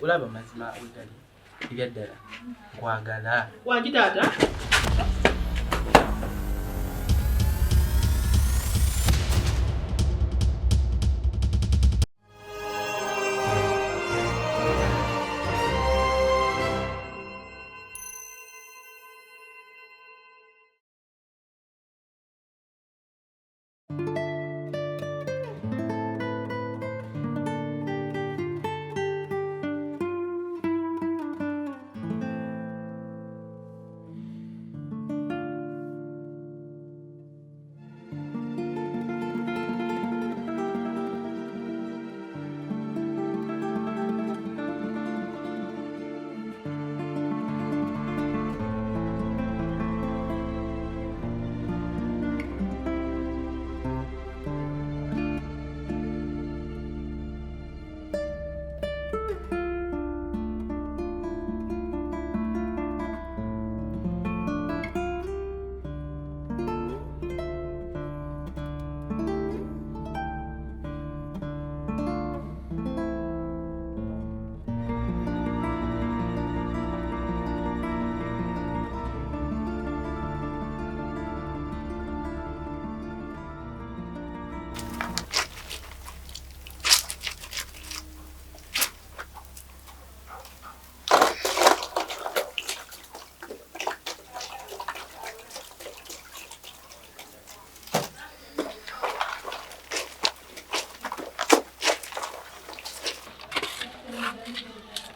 olaba mazima wegali ebyaddala nkwagala wangi taata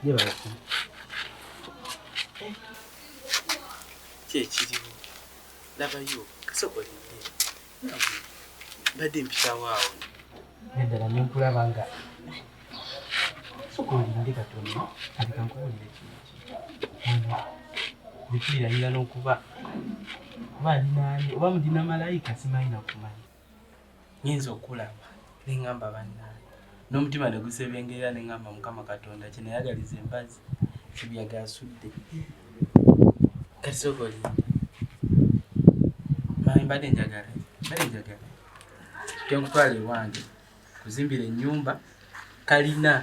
yebalako kyekiriwo labayo kasokolinde badde mpitawo awo naddala nenkulaba nga sokolinde katono aleka nkuwulire kintu bikirayira n'okuba kuba alinaani oba mulina malayika simanyi nakumanya nyinza okulaba neŋŋamba bannaani n'omutima ne gusebengerera ne ŋŋamba Mukama Katonda kye nayagaliza embazi kibyaga asudde kati sokolinde manyi mbadde njagala tenkutwala ewange kuzimbira ennyumba kalina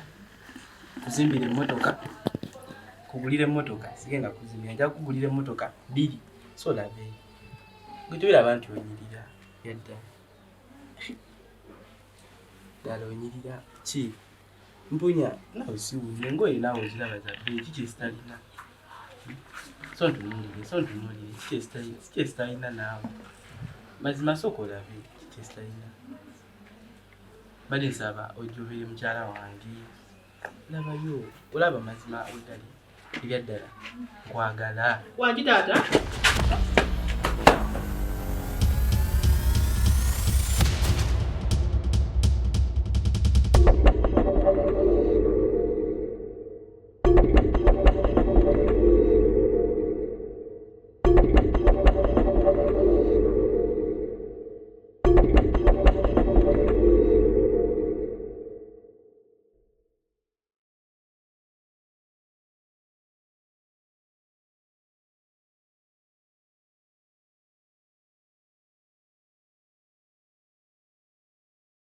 kuzimbira emmotoka kugulira emmotoka sigenda kuzimbira nja kugulira emmotoka 2 so labe gwe tubiraba nti onyirira yaddala ddala onyirira ki mpunya nawe siwunye engoye naawe oziraba zabbe ki kyesitalina so ntunuulire ki kyesitalina naawe mazima sooka olabe ki kyesitalina badde nsaba ojjobere mukyala wange labayo olaba mazima wegali ebyaddala nkwagala wangi taata